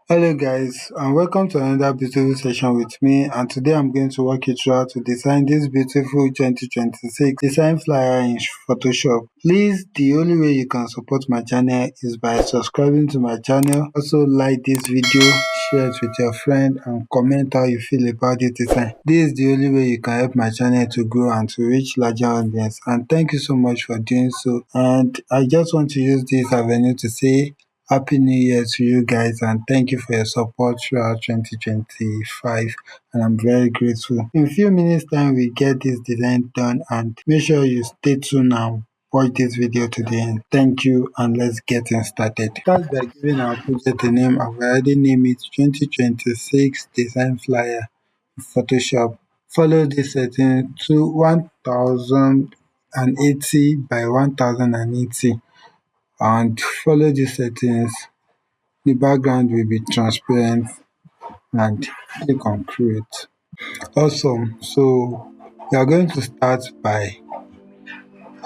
Hello guys, and welcome to another beautiful session with me, and today I'm going to walk you through how to design this beautiful 2026 design flyer in Photoshop. Please, the only way you can support my channel is by subscribing to my channel. Also like this video, share it with your friend, and comment how you feel about this design. This is the only way you can help my channel to grow and to reach larger audience, and thank you so much for doing so. And I just want to use this avenue to say Happy New Year to you guys, and thank you for your support throughout 2025, and I'm very grateful. In a few minutes time we get this design done, and make sure you stay tuned and watch this video to the end. Thank you, and let's get started. Start by giving our project a name. I've already named it 2026 design flyer in Photoshop. Follow this setting to 1080 by 1080 and follow the settings. The background will be transparent and click on create. Awesome. So we are going to start by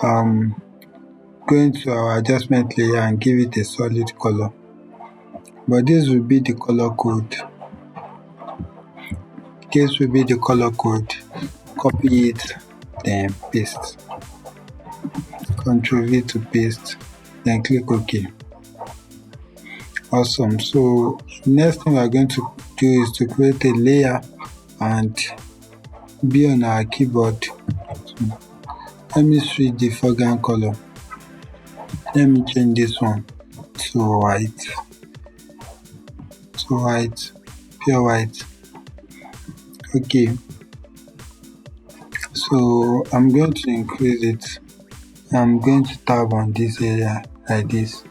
going to our adjustment layer and give it a solid color. But this will be the color code. This will be the color code. Copy it, then paste. Ctrl V to paste, then click OK. Awesome. So next thing we are going to do is to create a layer and be on our keyboard. Let me switch the foreground color. Let me change this one to white. Pure white. Okay. So I'm going to increase it. I'm going to tab on this area like this.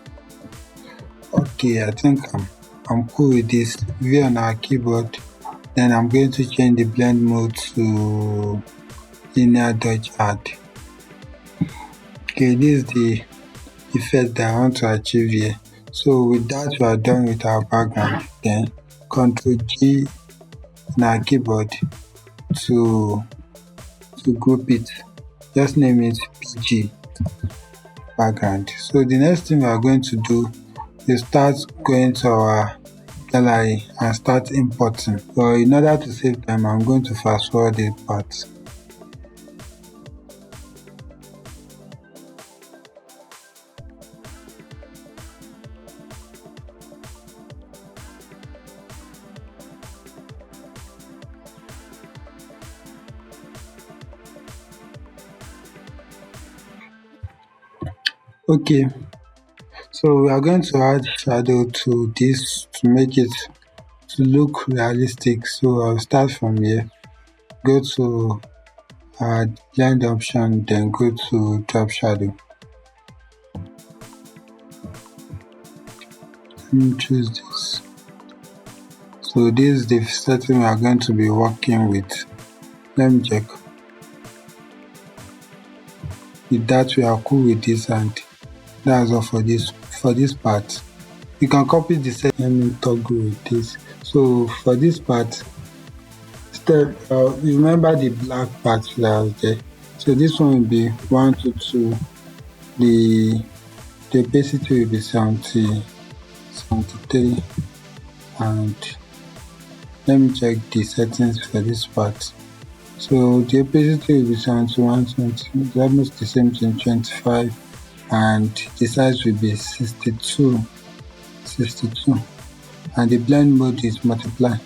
Okay, I think I'm cool with this. V on our keyboard. Then I'm going to change the blend mode to linear dodge add. Okay, this is the effect that I want to achieve here. So with that, we are done with our background. Then Ctrl G on our keyboard to group it. Just name it PG background. So the next thing we are going to do is start going to our gallery and start importing. So in order to save time, I'm going to fast forward the part. Okay, so we are going to add shadow to this to make it to look realistic. So I'll start from here. Go to blend option, then go to drop shadow. Let me choose this. So this is the setting we are going to be working with. Let me check. With that, we are cool with this, and that's all for this part. You can copy the setting. Let me toggle with this. So for this part, remember the black part that was there. So this one will be 122. The opacity will be 73, and let me check the settings for this part. So the opacity will be 71, 20, it's almost the same thing, 25, and the size will be 62, and the blend mode is multiply.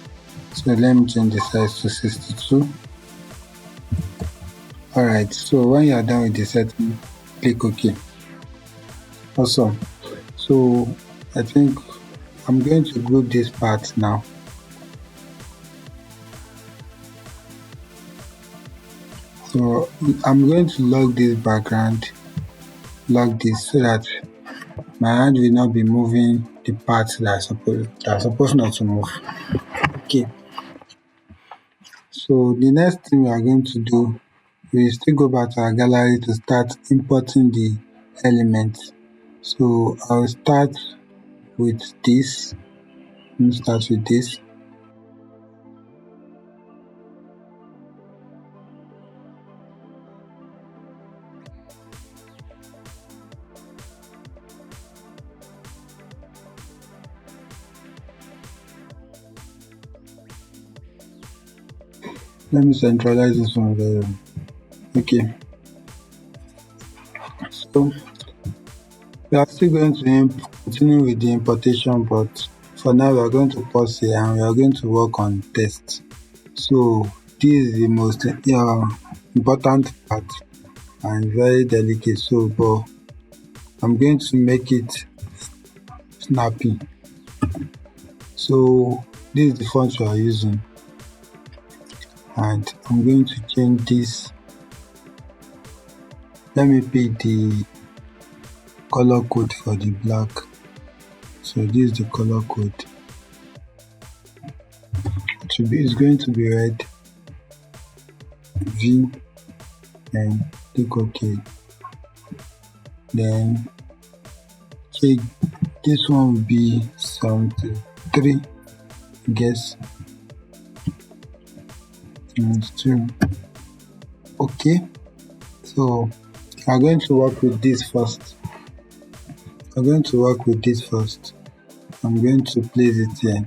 So let me change the size to 62. Alright, so when you are done with the setting, click OK. Awesome. So I think I'm going to group this part now. So I'm going to lock this background, lock this, so that my hand will not be moving the parts that are supposed not to move. Okay. So the next thing we are going to do, we still go back to our gallery to start importing the elements. So I'll start with this. Let me start with this. Let me centralize this one very well. Okay, so we are still going to continue with the importation, but for now we are going to pause here and we are going to work on tests. So this is the most important part and very delicate. So, but I'm going to make it snappy. So this is the font we are using, and I'm going to change this. Let me pick the color code for the black. So this is the color code. It's going to be red. V, and click OK. Then check this one will be 73. Guess. And still okay. So I'm going to work with this first. I'm going to place it here.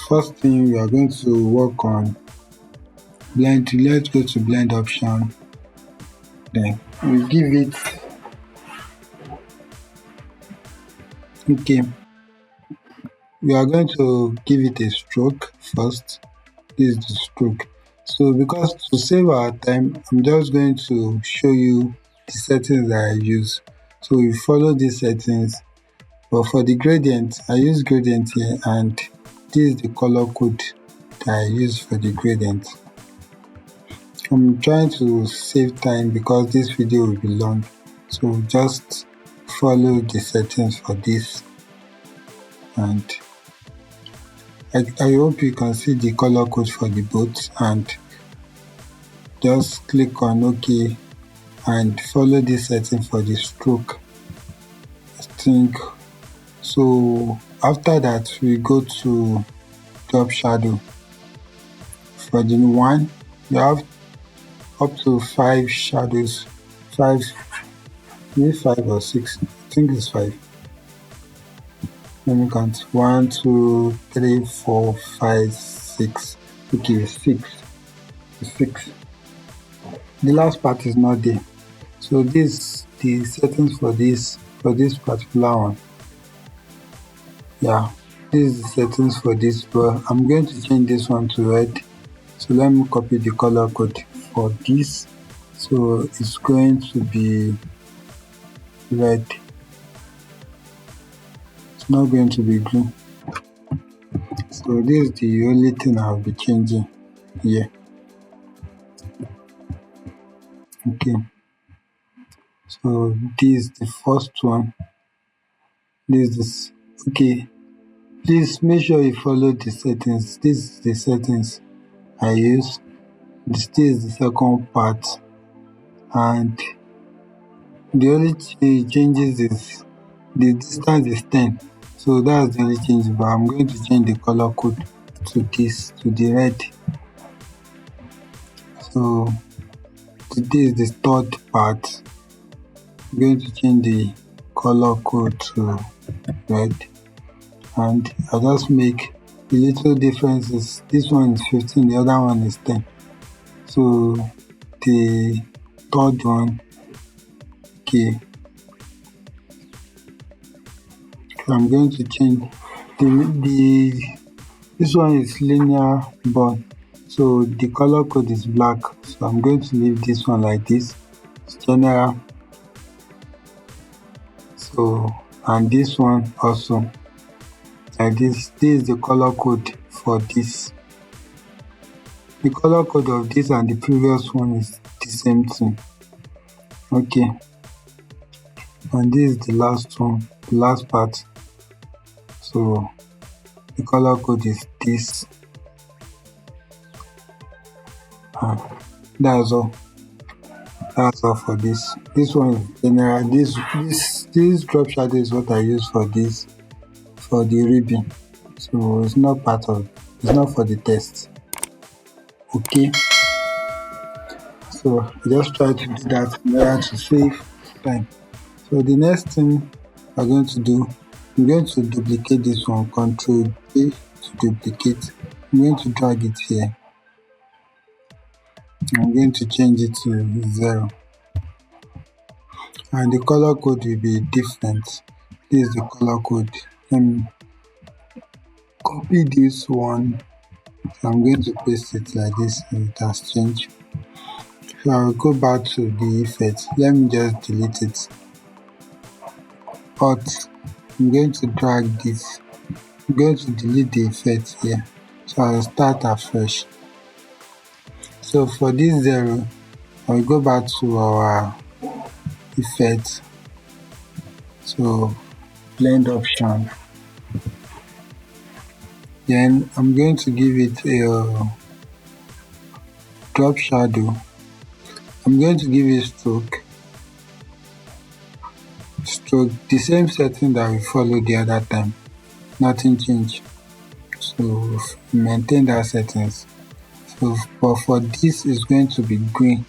First thing we are going to work on blend. Let's go to blend option. Then we give it okay. We are going to give it a stroke first. This is the stroke. So because to save our time, I'm just going to show you the settings that I use. So we follow these settings. But for the gradient, I use gradient here, and this is the color code that I use for the gradient. I'm trying to save time because this video will be long. So just follow the settings for this, and I hope you can see the color code for the boat, and just click on OK and follow this setting for the stroke. I think so. After that, we go to drop shadow. For the one, you have up to 5 shadows. 5, maybe 5 or 6. I think it's 5. Let me count. 1, 2, 3, 4, 5, 6. Okay, 6. 6. The last part is not there. So this the settings for this particular one. Yeah, this is the settings for this, but I'm going to change this one to red. So let me copy the color code for this. So it's going to be red. It's not going to be green. So this is the only thing I'll be changing here. Okay. So this is the first one. This is okay. Please make sure you follow the settings. This is the settings I use. This is the second part, and the only changes is the distance is 10. So that's the only change, but I'm going to change the color code to this, to the red. So this is the third part. I'm going to change the color code to red, and I just make the little differences. This one is 15, the other one is 10. So the third one, okay. I'm going to change this one is linear bond, so the color code is black. So I'm going to leave this one like this. It's general. So and this one also like this. This is the color code for this. The color code of this and the previous one is the same thing. Okay. And this is the last one, the last part. So the color code is this. That's all. That's all for this. This one is general. This drop shadow is what I use for this, for the ribbon. So it's not for the test. Okay. So I just try to do that in order to save time. So the next thing I'm going to do, I'm going to duplicate this one, Ctrl A to duplicate. I'm going to drag it here. I'm going to change it to 0, and the color code will be different. This is the color code. Let me copy this one. So I'm going to paste it like this, and it has changed. So I will go back to the effect. Let me just delete it. But I'm going to drag this. I'm going to delete the effect here. So I'll start afresh. So for this 0, I'll go back to our effect. So blend option. Then I'm going to give it a drop shadow. I'm going to give it stroke. The same setting that we followed the other time. Nothing changed. So maintain that settings. So but for this is going to be green.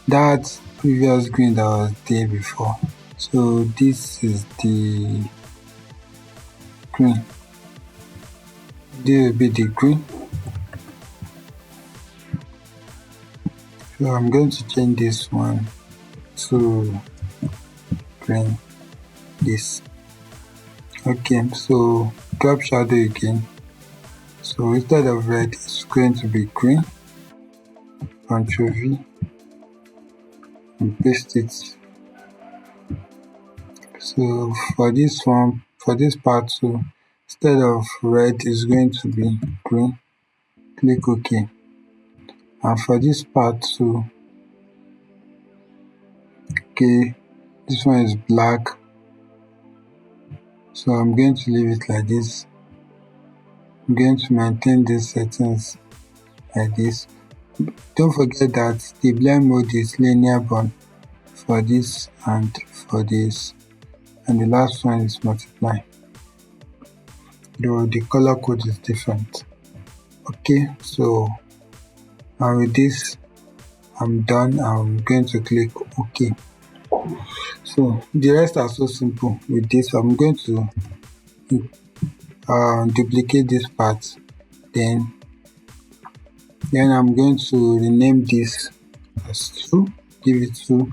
That previous green that was there before. So this is the green. This will be the green. So I'm going to change this one to green. This. Okay, so drop shadow again. So instead of red, it's going to be green. Ctrl V and paste it. So for this one, for this part too, instead of red, it's going to be green. Click OK. And for this part too, okay, this one is black. So I'm going to leave it like this. I'm going to maintain these settings like this. Don't forget that the blend mode is linear bond for this and for this, and the last one is multiply, though the color code is different. Okay, so and with this I'm done. I'm going to click OK. So the rest are so simple. With this I'm going to duplicate this part, then I'm going to rename this as 2, give it 2.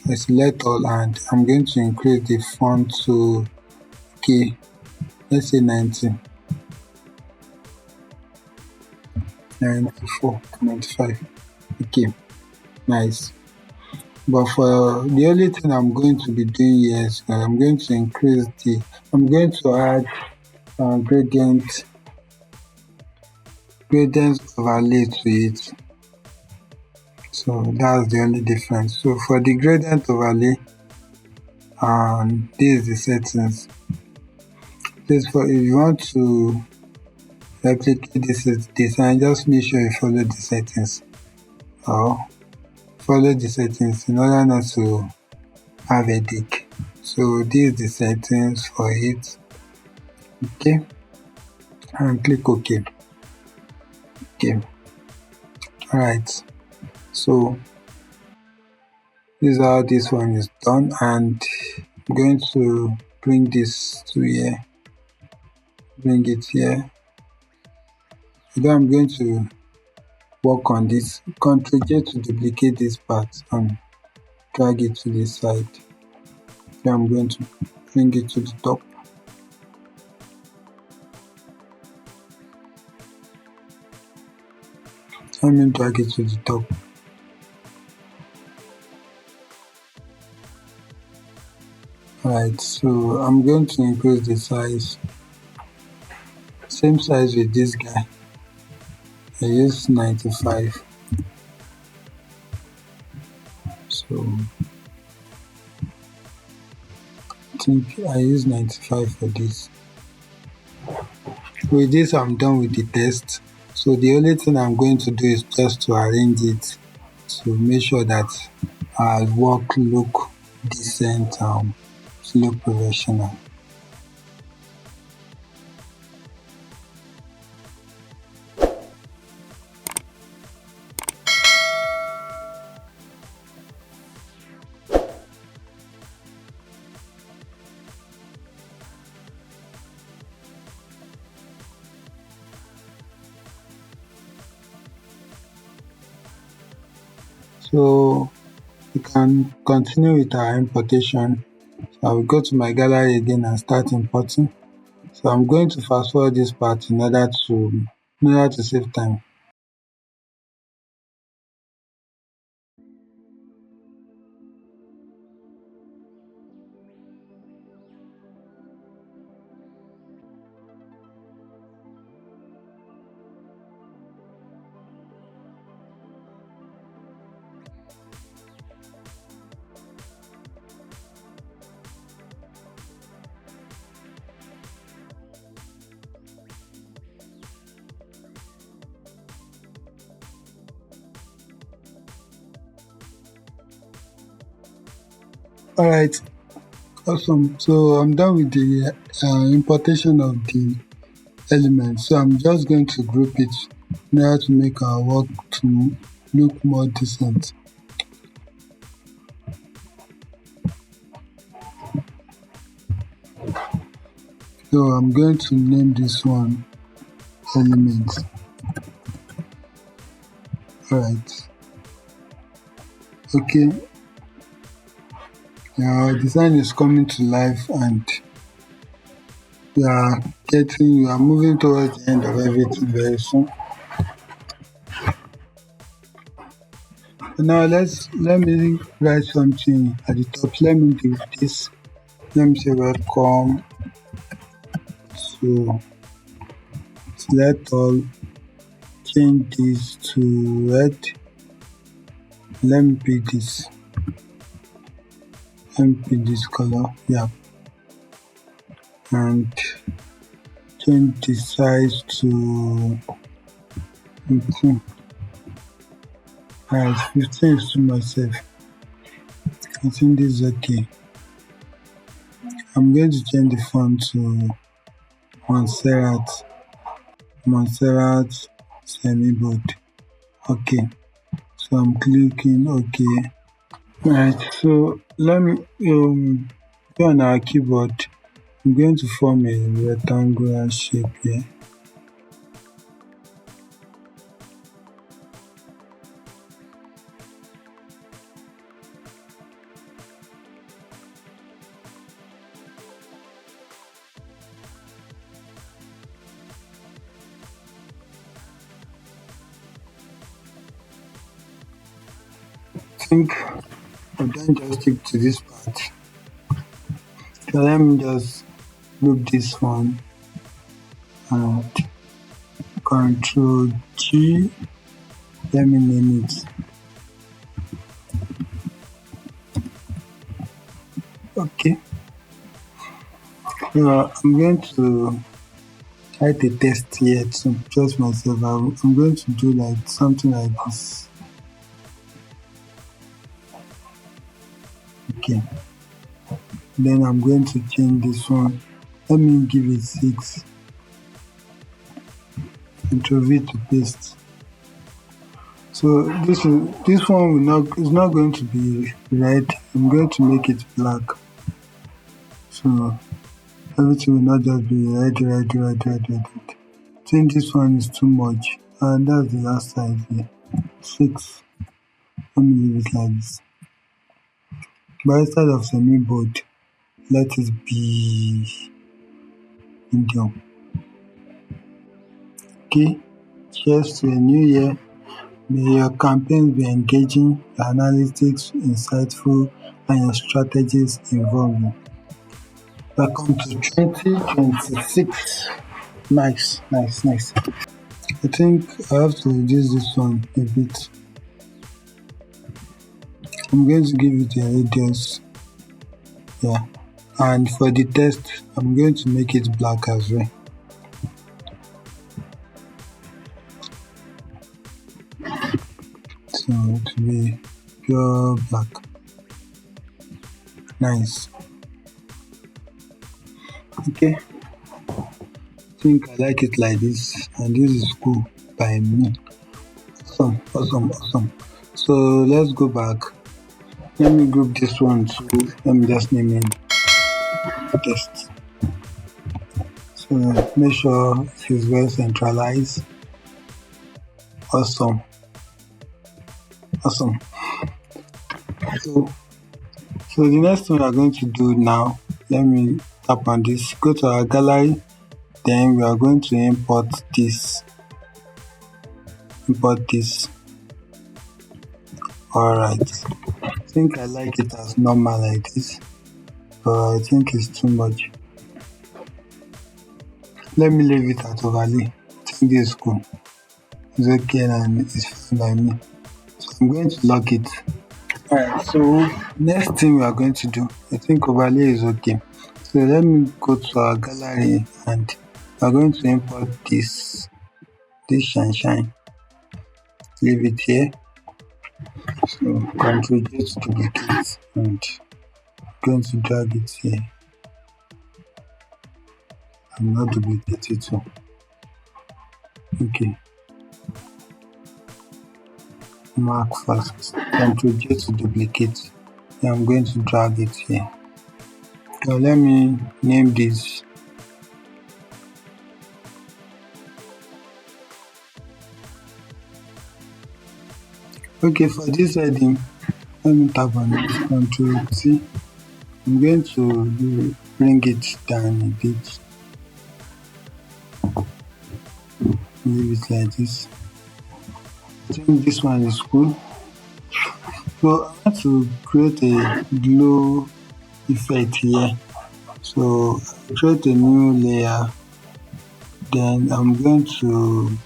I select all, and I'm going to increase the font to let's say 90, 94, 95. Okay, nice. But for the only thing I'm going to be doing here is I'm going to add gradient overlay to it. So that's the only difference. So for the gradient overlay, this is the settings. Please, for if you want to replicate this design, just make sure you follow the settings, or follow the settings in order not to have a headache. So this is the settings for it. Okay, and click OK. Okay, alright. So this is how this one is done, and I'm going to bring this to here. Bring it here. Then I'm going to work on this. Ctrl J to duplicate this part and drag it to this side. Then I'm going to bring it to the top. Let me drag it to the top. Alright, so I'm going to increase the size. Same size with this guy. I use 95. So I think I use 95 for this. With this I'm done with the test. So the only thing I'm going to do is just to arrange it to make sure that our work look decent and look professional. So we can continue with our importation. So I will go to my gallery again and start importing. So I'm going to fast forward this part in order to save time. Alright, awesome. So I'm done with the importation of the elements. So I'm just going to group it in order to make our work to look more decent. So I'm going to name this one elements. Alright, okay. Our design is coming to life and we are moving towards the end of everything very soon. Now let me write something at the top. Let me do this. Let me say welcome to select all, change this to red. Let me pick this. Let me pick this color. Yeah. And change the size to 15. Alright, 15 is too much safe. I think this is okay. I'm going to change the font to Montserrat semi-bold. Okay. So I'm clicking OK. Right. So let me go on our keyboard. I'm going to form a rectangular shape here. I think I've done just stick to this part. So let me just group this one and Control G. Let me name it. Okay. So I'm going to write a test here to trust myself. I'm going to do like something like this. Okay. Then I'm going to change this one. Let me give it 6. Control V to paste. So this one is not going to be red. I'm going to make it black. So everything will not just be red. I think this one is too much. And that's the last size here. 6. Let me leave it like this. But instead of semi-bold, let it be medium. Okay. Cheers to a new year. May your campaigns be engaging, your analytics insightful, and your strategies involving. Welcome to 2026. Nice. I think I have to reduce this one a bit. I'm going to give it a radius. Yeah. And for the text, I'm going to make it black as well. So it will be pure black. Nice. Okay. I think I like it like this, and this is cool by me. Awesome. So let's go back. Let me group this one too. Let me just name it test. So make sure it is well centralized. Awesome. So, so the next thing we are going to do now, let me tap on this, go to our gallery, then we are going to import this. Alright, I think I like it as normal like this, but I think it's too much. Let me leave it at overlay. I think this is cool. It's okay and it's fine by me. So I'm going to lock it. Alright, so next thing we are going to do, I think overlay is okay. So let me go to our gallery and we are going to import this shine. Leave it here. So Control J to duplicate and going to drag it here. I'm not duplicate it too. Okay. Mark first. Control J to duplicate. Then I'm going to drag it here. Now let me name this. Okay, for this heading, let me tap on it. Control T. I'm going to bring it down a bit. Leave it like this. I think this one is cool. So I want to create a glow effect here. So I'll create a new layer. Then I'm going to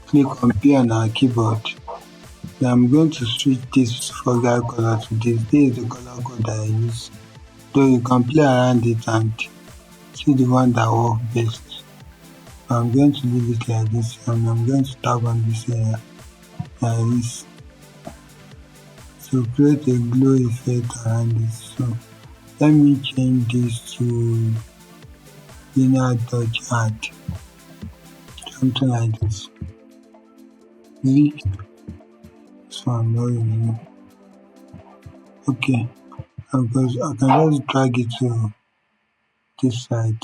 click on P on our keyboard. Then I'm going to switch this foreground color to this. This is the color code that I use. So you can play around it and see the one that works best. I'm going to leave it like this and I'm going to tap on this area like this. So create a glow effect around this. So let me change this to linear dodge add. Something like this. V. So I'm not really. Okay. Because I can just drag it to this side.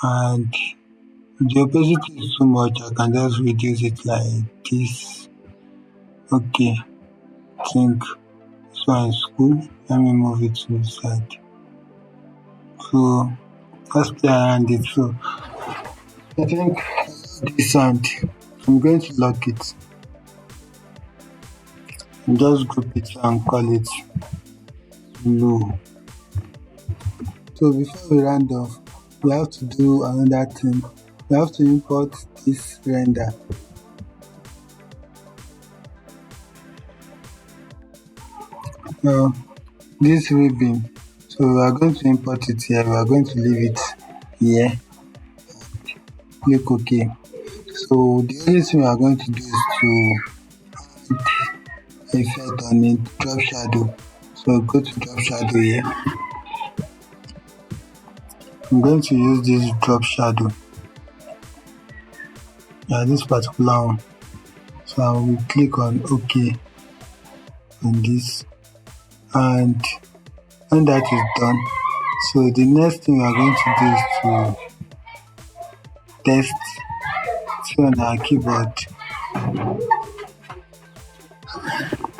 And the opacity is too much, I can just reduce it like this. Okay. I think this one is cool. Let me move it to the side. So let's play around it. So I think this sound, I'm going to lock it and just group it and call it low. So before we round off, we have to do another thing. We have to import this render. Now this ribbon, so we are going to import it here. We are going to leave it here. Click OK. So the only thing we are going to do is to effect on it, drop shadow. So go to drop shadow here. I'm going to use this drop shadow. This particular one. So I will click on OK on this, and when that is done, so the next thing we are going to do is to test. See on our keyboard.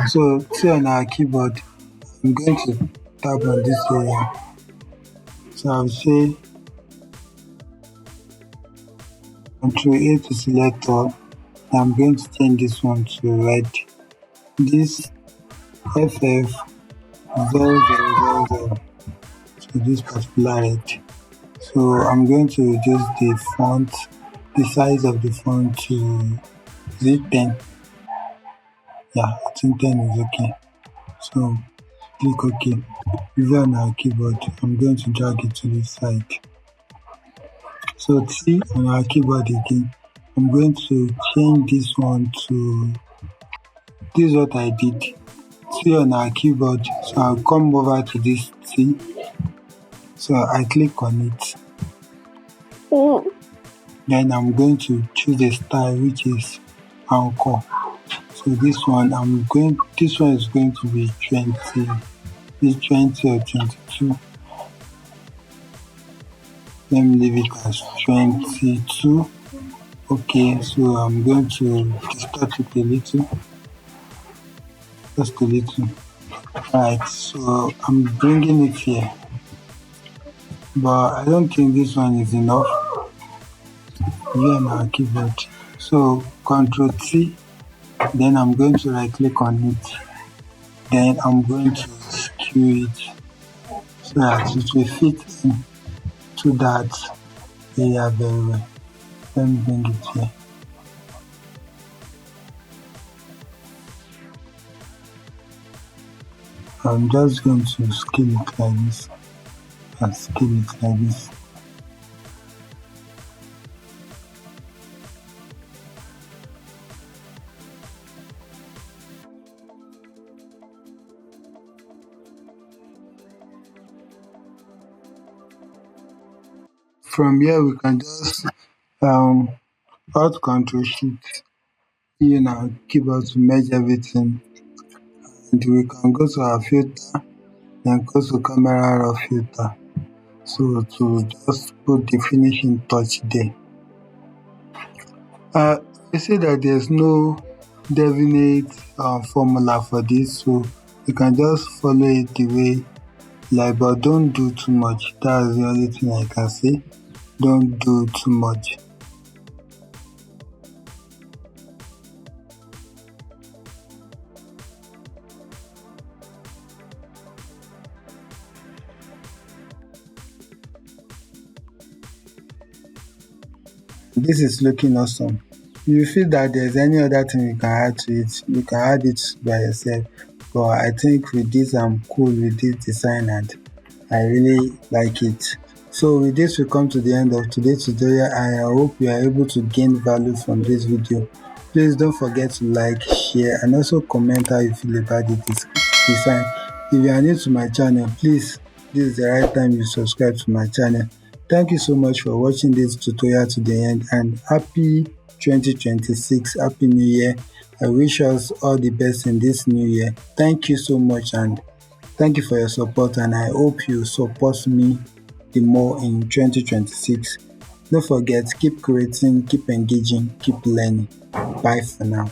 So see on our keyboard, I'm going to tap on this area. So I'll say Ctrl A to select all. I'm going to change this one to red. This FF0000. So this particular red. So I'm going to reduce the font, the size of the font to 10. Yeah, I think 10 is okay. So click OK. Review on our keyboard. I'm going to drag it to this side. So T on our keyboard again. I'm going to change this one to, this is what I did. T on our keyboard. So I'll come over to this T. So I click on it. Then I'm going to choose a style which is anchor. So this one is going to be 20. This 20 or 22. Let me leave it as 22. Okay, so I'm going to distort it a little. just a little. Right, so I'm bringing it here, but I don't think this one is enough here on our keyboard. So Control T, then I'm going to right click on it, then I'm going to skew it so that it will fit into that area very well. Let me bring it here. I'm just going to scale it like this and scale it like this. From here we can just um Alt Control Shift our keyboard to merge everything, and we can go to our filter, then go to camera raw filter. So to just put the finishing touch there. You see that there's no definite formula for this, so you can just follow it the way like, but don't do too much. That's the only thing I can say. Don't do too much. This is looking awesome. If you feel that there's any other thing you can add to it, you can add it by yourself. But I think with this, I'm cool with this design and I really like it. So with this, we come to the end of today's tutorial. I hope you are able to gain value from this video. Please don't forget to like, share, and also comment how you feel about the design. If you are new to my channel, please, this is the right time you subscribe to my channel. Thank you so much for watching this tutorial to the end, and happy 2026, happy new year. I wish us all the best in this new year. Thank you so much, and thank you for your support, and I hope you support me the more in 2026. Don't forget, keep creating, keep engaging, keep learning. Bye for now.